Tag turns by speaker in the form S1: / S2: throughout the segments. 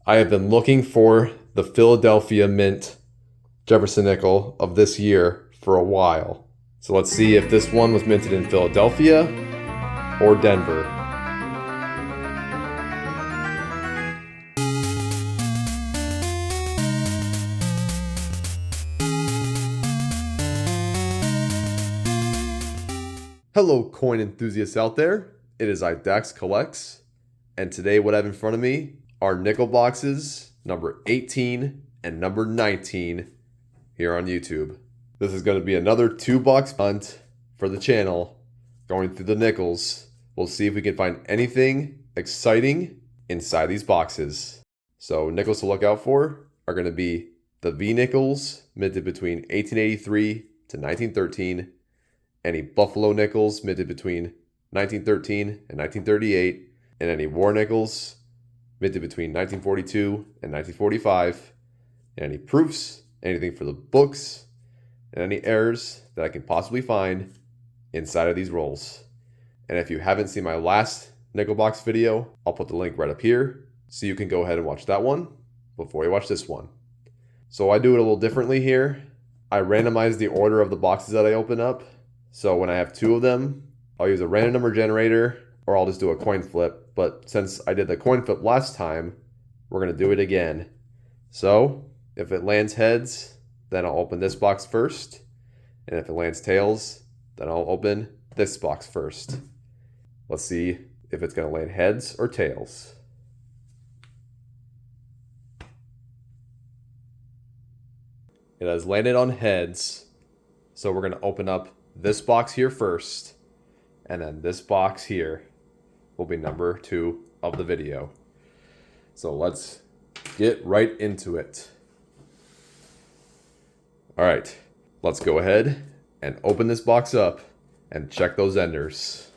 S1: I have been looking for the Philadelphia Mint Jefferson nickel of this year for a while. So let's see if this one was minted in Philadelphia or Denver. Hello coin enthusiasts out there, it is iDax Collects, and today what I have in front of me are nickel boxes number 18 and number 19 here on YouTube. This is going to be another 2-box hunt for the channel, going through the nickels. We'll see if we can find anything exciting inside these boxes. So nickels to look out for are going to be the V nickels minted between 1883 to 1913, any Buffalo nickels minted between 1913 and 1938, and any war nickels minted between 1942 and 1945, and any proofs, anything for the books, and any errors that I can possibly find inside of these rolls. And if you haven't seen my last nickel box video, I'll put the link right up here so you can go ahead and watch that one before you watch this one. So I do it a little differently here. I randomize the order of the boxes that I open up. So when I have 2 of them, I'll use a random number generator, or I'll just do a coin flip. But since I did the coin flip last time, we're going to do it again. So if it lands heads, then I'll open this box first. And if it lands tails, then I'll open this box first. Let's see if it's going to land heads or tails. It has landed on heads. So we're going to open up this box here first, and then this box here will be number 2 of the video. So let's get right into it. All right, let's go ahead and open this box up and check those enders.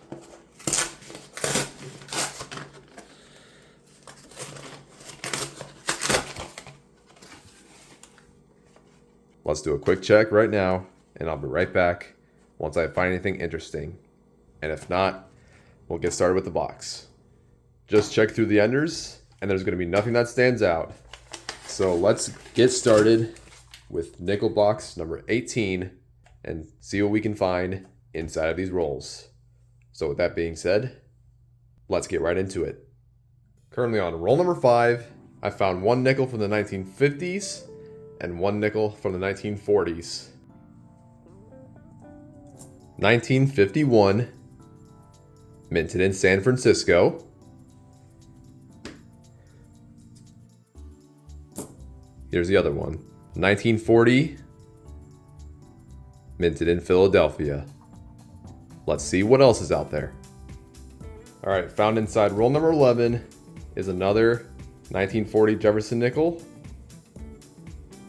S1: Let's do a quick check right now, and I'll be right back once I find anything interesting. And if not, we'll get started with the box. Just check through the enders, and there's going to be nothing that stands out. So let's get started with nickel box number 18 and see what we can find inside of these rolls. So with that being said, let's get right into it. Currently on roll number 5, I found 1 nickel from the 1950s and 1 nickel from the 1940s. 1951, minted in San Francisco. Here's the other one. 1940, minted in Philadelphia. Let's see what else is out there. All right, found inside roll number 11 is another 1940 Jefferson nickel,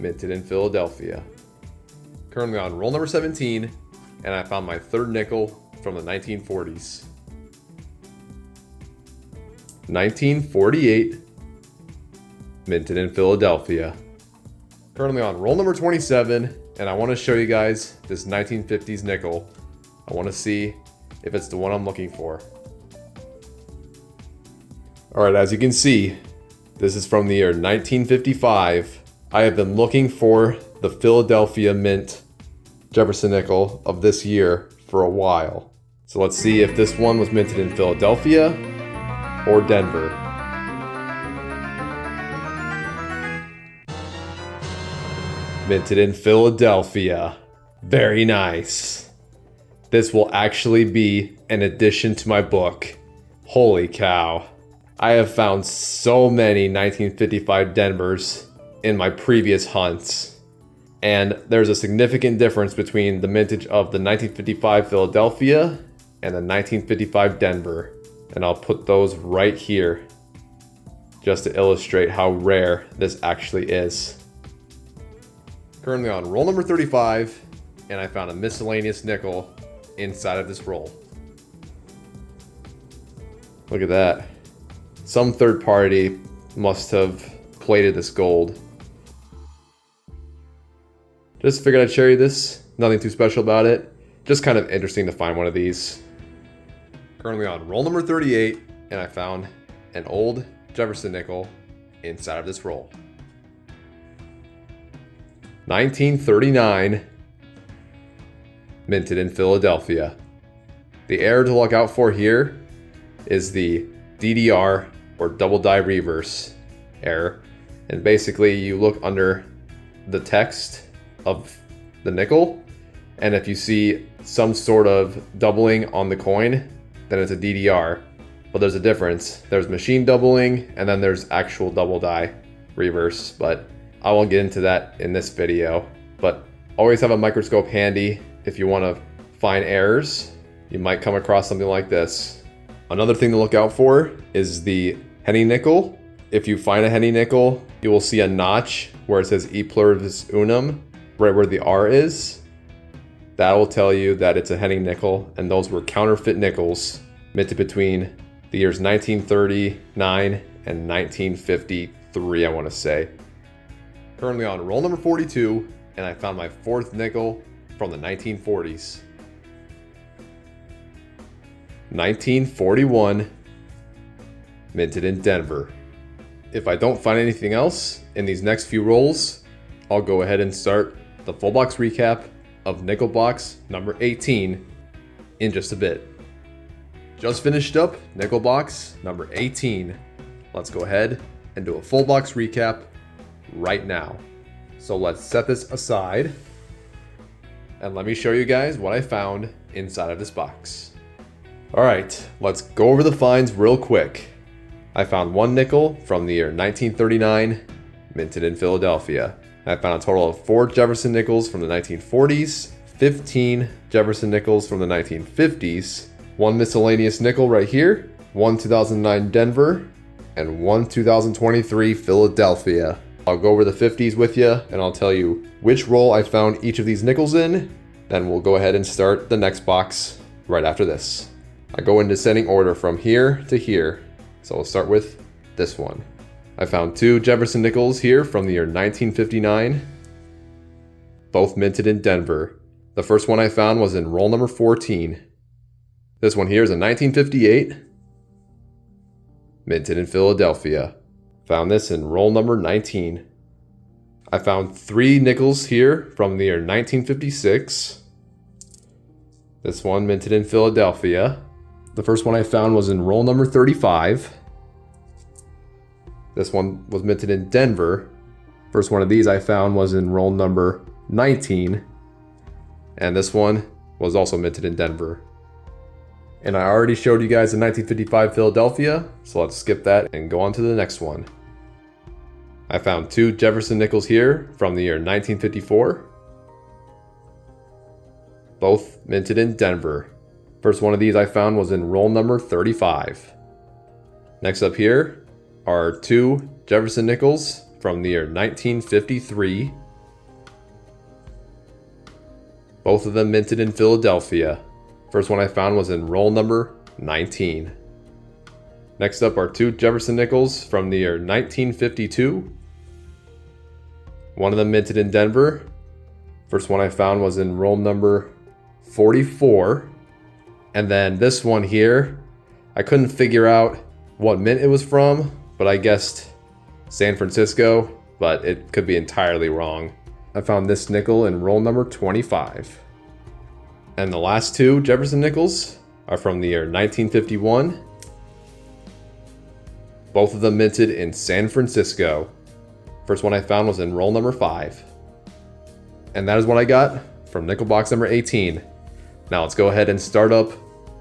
S1: minted in Philadelphia. Currently on roll number 17, and I found my 3rd nickel from the 1940s. 1948, minted in Philadelphia. Currently on roll number 27, and I want to show you guys this 1950s nickel. I want to see if it's the one I'm looking for. Alright, as you can see, this is from the year 1955. I have been looking for the Philadelphia Mint Jefferson nickel of this year for a while. So let's see if this one was minted in Philadelphia or Denver. Minted in Philadelphia. Very nice. This will actually be an addition to my book. Holy cow. I have found so many 1955 Denvers in my previous hunts. And there's a significant difference between the mintage of the 1955 Philadelphia and the 1955 Denver. And I'll put those right here just to illustrate how rare this actually is. Currently on roll number 35, and I found a miscellaneous nickel inside of this roll. Look at that. Some third party must have plated this gold. Just figured I'd share you this. Nothing too special about it. Just kind of interesting to find one of these. Currently on roll number 38, and I found an old Jefferson nickel inside of this roll. 1939, minted in Philadelphia. The error to look out for here is the DDR, or double die reverse error. And basically you look under the text of the nickel, and if you see some sort of doubling on the coin, then it's a DDR. But there's a difference. There's machine doubling, and then there's actual double die reverse, but I won't get into that in this video. But always have a microscope handy if you want to find errors. You might come across something like this. Another thing to look out for is the henny nickel. If you find a henny nickel, you will see a notch where it says E pluribus unum, right where the R is. That will tell you that it's a henny nickel, and those were counterfeit nickels minted between the years 1939 and 1953, I want to say. Currently on roll number 42, and I found my fourth nickel from the 1940s. 1941, minted in Denver. If I don't find anything else in these next few rolls, I'll go ahead and start the full box recap of nickel box number 18 in just a bit. Just finished up nickel box number 18. Let's go ahead and do a full box recap right now. So let's set this aside and let me show you guys what I found inside of this box. All right, let's go over the finds real quick. I found one nickel from the year 1939, minted in Philadelphia. I found a total of 4 Jefferson nickels from the 1940s, 15 Jefferson nickels from the 1950s, 1 miscellaneous nickel right here, 1 2009 Denver, and 1 2023 Philadelphia. I'll go over the 50s with you, and I'll tell you which roll I found each of these nickels in. Then we'll go ahead and start the next box right after this. I go in descending order from here to here. So we'll start with this one. I found 2 Jefferson nickels here from the year 1959, both minted in Denver. The first one I found was in roll number 14. This one here is a 1958, minted in Philadelphia. Found this in roll number 19. I found 3 nickels here from the year 1956. This one minted in Philadelphia. The first one I found was in roll number 35. This one was minted in Denver. First one of these I found was in roll number 19. And this one was also minted in Denver. And I already showed you guys the 1955 Philadelphia, so let's skip that and go on to the next one. I found 2 Jefferson nickels here from the year 1954. Both minted in Denver. First one of these I found was in roll number 35. Next up here are 2 Jefferson nickels from the year 1953. Both of them minted in Philadelphia. First one I found was in roll number 19. Next up are 2 Jefferson nickels from the year 1952. One of them minted in Denver. First one I found was in roll number 44. And then this one here, I couldn't figure out what mint it was from, but I guessed San Francisco, but it could be entirely wrong. I found this nickel in roll number 25. And the last 2 Jefferson nickels are from the year 1951. Both of them minted in San Francisco. First one I found was in roll number 5. And that is what I got from nickel box number 18. Now let's go ahead and start up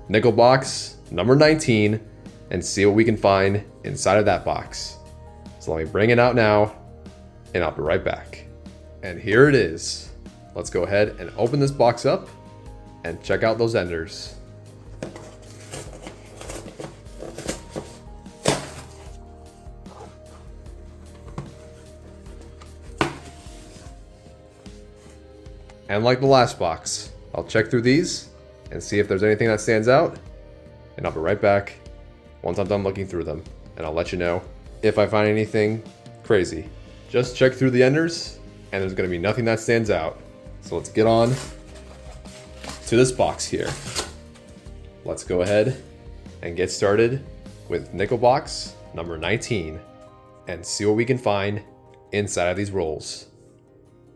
S1: nickel box number 19 and see what we can find inside of that box. So let me bring it out now, and I'll be right back. And here it is. Let's go ahead and open this box up and check out those enders. And like the last box, I'll check through these and see if there's anything that stands out, and I'll be right back once I'm done looking through them, and I'll let you know if I find anything crazy. Just check through the enders, and there's going to be nothing that stands out. So let's get on to this box here. Let's go ahead and get started with nickel box number 19. and see what we can find inside of these rolls.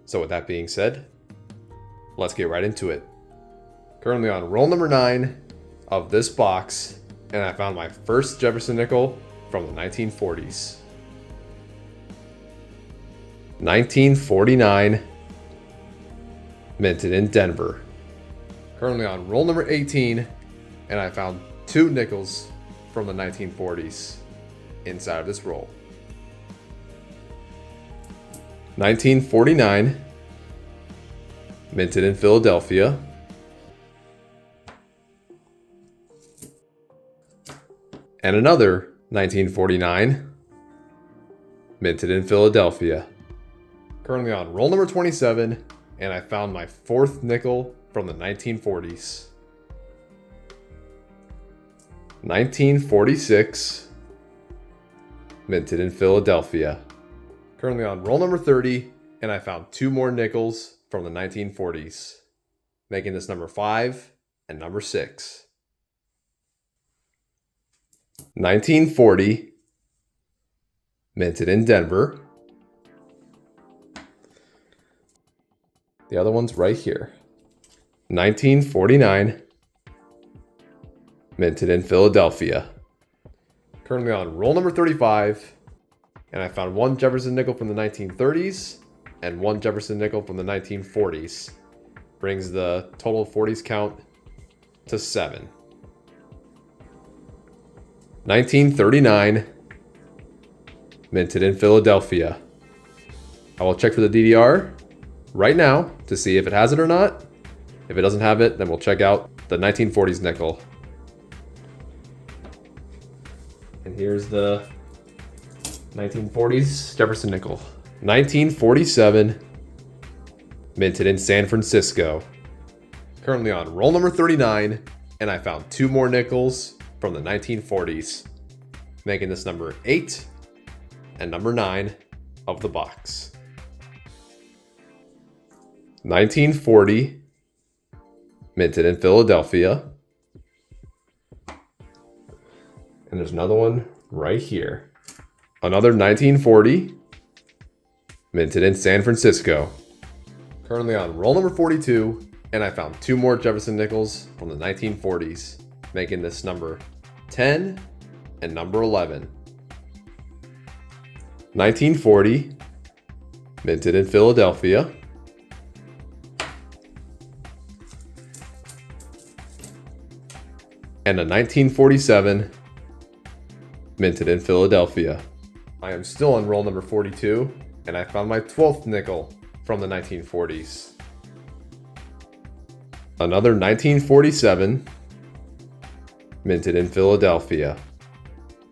S1: So with that being said, let's get right into it. Currently on roll number 9 of this box, and I found my first Jefferson nickel from the 1940s. 1949, minted in Denver. Currently on roll number 18, and I found 2 nickels from the 1940s inside of this roll. 1949, minted in Philadelphia. And another 1949, minted in Philadelphia. Currently on roll number 27, and I found my 4th nickel from the 1940s. 1946, minted in Philadelphia. Currently on roll number 30, and I found 2 more nickels from the 1940s, making this number 5 and number 6. 1940, minted in Denver. The other one's right here. 1949, minted in Philadelphia. Currently on roll number 35, and I found 1 Jefferson nickel from the 1930s and 1 Jefferson nickel from the 1940s. Brings the total 40s count to 7. 1939, minted in Philadelphia. I will check for the DDR right now to see if it has it or not. If it doesn't have it, then we'll check out the 1940s nickel. And here's the 1940s Jefferson nickel. 1947, minted in San Francisco. Currently on roll number 39, and I found 2 more nickels from the 1940s, making this number 8 and number 9 of the box. 1940, minted in Philadelphia. And there's another one right here. Another 1940, minted in San Francisco. Currently on roll number 42, and I found 2 more Jefferson nickels from the 1940s, making this number 10 and number 11. 1940, minted in Philadelphia. And a 1947, minted in Philadelphia. I am still on roll number 42, and I found my 12th nickel from the 1940s. Another 1947, minted in Philadelphia.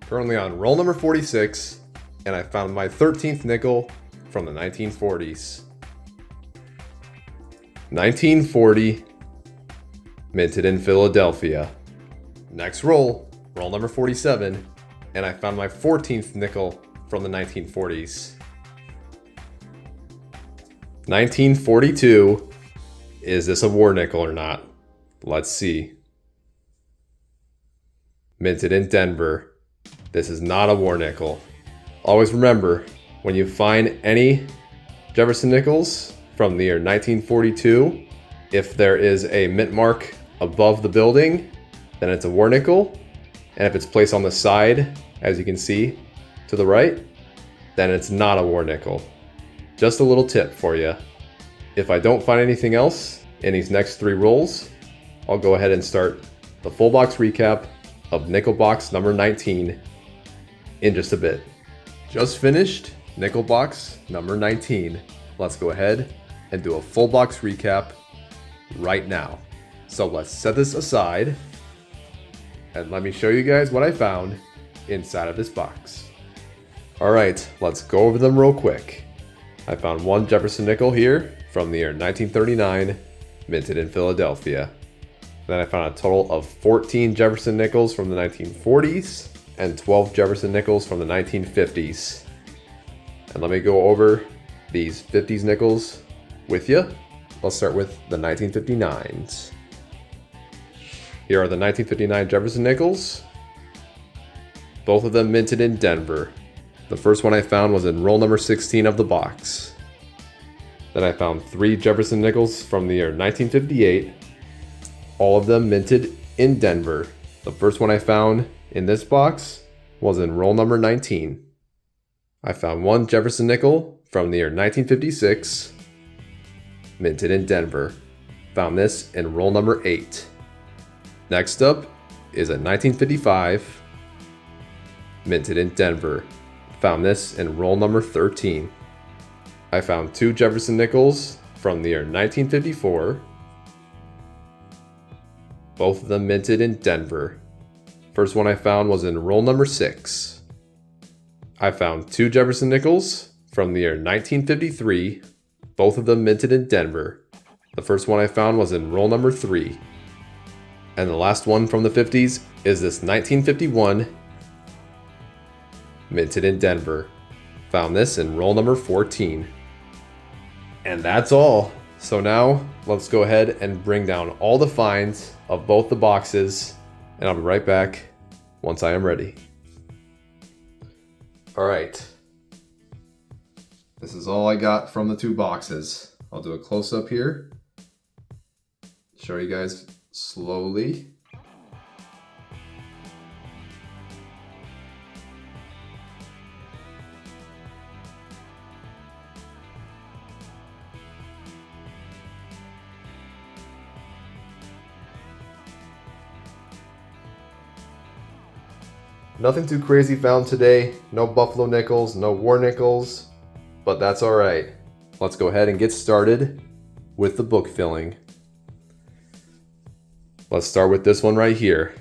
S1: Currently on roll number 46, and I found my 13th nickel from the 1940s. 1940, minted in Philadelphia. Next roll, roll number 47, and I found my 14th nickel from the 1940s. 1942, is this a war nickel or not? Let's see. Minted in Denver. This is not a war nickel. Always remember, when you find any Jefferson nickels from the year 1942, if there is a mint mark above the building, then it's a war nickel. And if it's placed on the side, as you can see to the right, then it's not a war nickel. Just a little tip for you. If I don't find anything else in these next 3 rolls, I'll go ahead and start the full box recap of nickel box number 19 in just a bit. Just finished nickel box number 19. Let's go ahead and do a full box recap right now. So let's set this aside and let me show you guys what I found inside of this box. Alright, let's go over them real quick. I found 1 Jefferson nickel here from the year 1939, minted in Philadelphia. Then I found a total of 14 Jefferson nickels from the 1940s and 12 Jefferson nickels from the 1950s. And let me go over these 50s nickels with you. Let's start with the 1959s. Here are the 1959 Jefferson nickels. Both of them minted in Denver. The first one I found was in roll number 16 of the box. Then I found 3 Jefferson nickels from the year 1958, all of them minted in Denver. The first one I found in this box was in roll number 19. I found 1 Jefferson nickel from the year 1956, minted in Denver. Found this in roll number 8. Next up is a 1955, minted in Denver. Found this in roll number 13. I found 2 Jefferson nickels from the year 1954, both of them minted in Denver. First one I found was in roll number 6. I found 2 Jefferson nickels from the year 1953, both of them minted in Denver. The first one I found was in roll number 3. And the last one from the 50s is this 1951, minted in Denver. Found this in roll number 14. And that's all. So now let's go ahead and bring down all the finds of both the boxes, and I'll be right back once I am ready. All right. This is all I got from the 2 boxes. I'll do a close-up here. Show you guys slowly. Nothing too crazy found today. No buffalo nickels, no war nickels, but that's all right. Let's go ahead and get started with the book filling. Let's start with this one right here.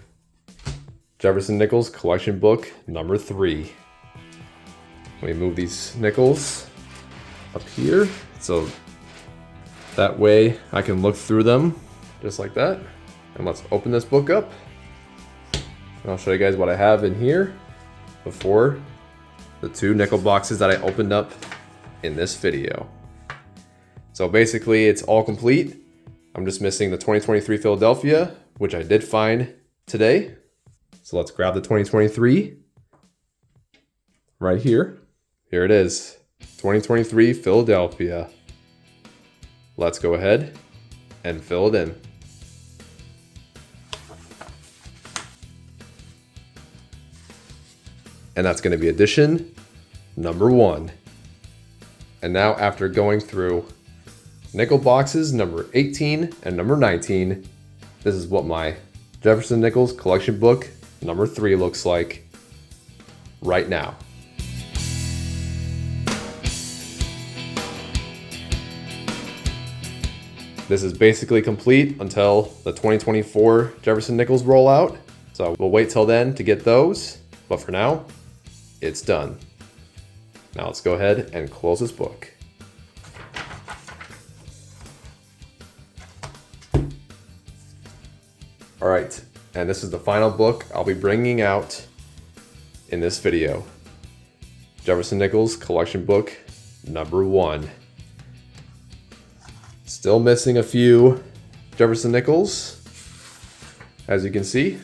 S1: Jefferson Nickels collection book number 3. Let me move these nickels up here so that way I can look through them just like that. And let's open this book up. And I'll show you guys what I have in here before the 2 nickel boxes that I opened up in this video. So basically it's all complete. I'm just missing the 2023 Philadelphia, which I did find today. So let's grab the 2023 right here. Here it is, 2023 Philadelphia. Let's go ahead and fill it in. And that's going to be edition number 1. And now after going through nickel boxes number 18 and number 19, this is what my Jefferson Nickels collection book number 3 looks like right now. This is basically complete until the 2024 Jefferson Nickels roll out. So we'll wait till then to get those. But for now, it's done. Now let's go ahead and close this book. All right, and this is the final book I'll be bringing out in this video. Jefferson Nickels collection book number 1. Still missing a few Jefferson Nickels, as you can see.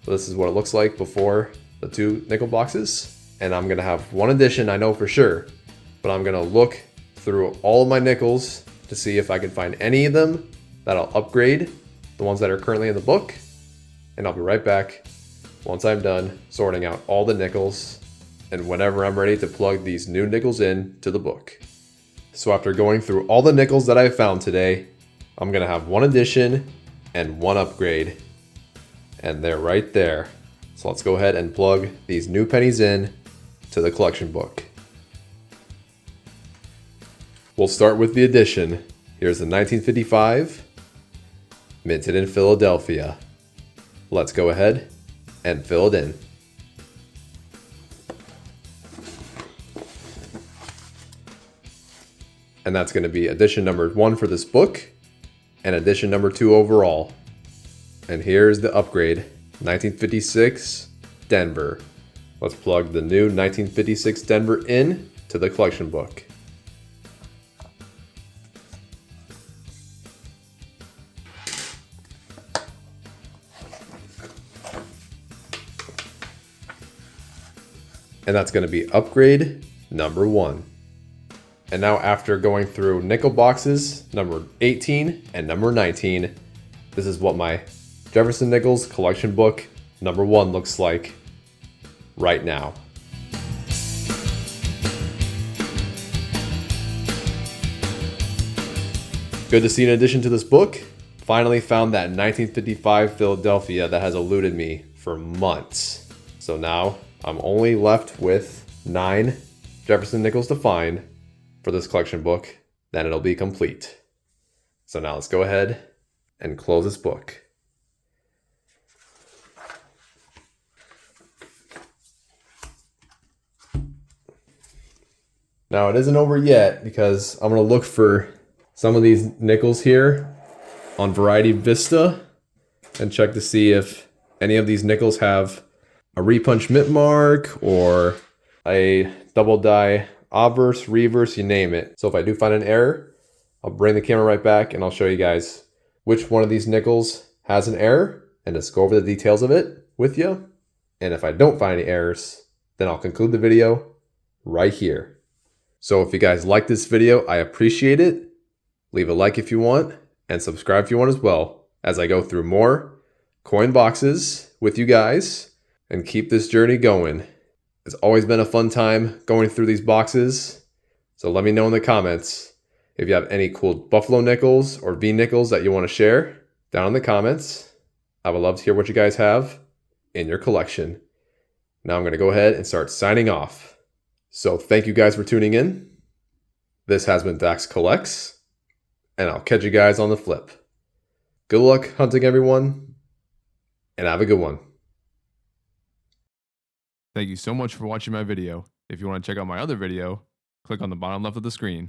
S1: So this is what it looks like before the 2 nickel boxes. And I'm gonna have 1 edition, I know for sure, but I'm gonna look through all of my nickels to see if I can find any of them that I'll upgrade, the ones that are currently in the book. And I'll be right back once I'm done sorting out all the nickels and whenever I'm ready to plug these new nickels in to the book. So after going through all the nickels that I found today, I'm gonna have 1 edition and 1 upgrade. And they're right there. So let's go ahead and plug these new pennies in to the collection book. We'll start with the edition. Here's the 1955, minted in Philadelphia. Let's go ahead and fill it in. And that's going to be edition number 1 for this book and edition number 2 overall. And here's the upgrade, 1956 Denver. Let's plug the new 1956 Denver in to the collection book. and that's going to be upgrade number 1. And now after going through nickel boxes number 18 and number 19, this is what my Jefferson Nichols collection book number 1 looks like right now. Good to see an addition to this book. Finally found that 1955 Philadelphia that has eluded me for months. So now I'm only left with 9 Jefferson Nichols to find for this collection book. Then it'll be complete. So now let's go ahead and close this book. Now it isn't over yet because I'm going to look for some of these nickels here on Variety Vista and check to see if any of these nickels have a repunch mint mark or a double die obverse, reverse, you name it. So if I do find an error, I'll bring the camera right back and I'll show you guys which one of these nickels has an error and just go over the details of it with you. And if I don't find any errors, then I'll conclude the video right here. So if you guys like this video, I appreciate it. Leave a like if you want and subscribe if you want as well as I go through more coin boxes with you guys and keep this journey going. It's always been a fun time going through these boxes. So let me know in the comments if you have any cool Buffalo nickels or V nickels that you want to share down in the comments. I would love to hear what you guys have in your collection. Now I'm going to go ahead and start signing off. So thank you guys for tuning in. This has been Dax Collects. And I'll catch you guys on the flip. Good luck hunting, everyone, and have a good one.
S2: Thank you so much for watching my video. If you want to check out my other video, click on the bottom left of the screen.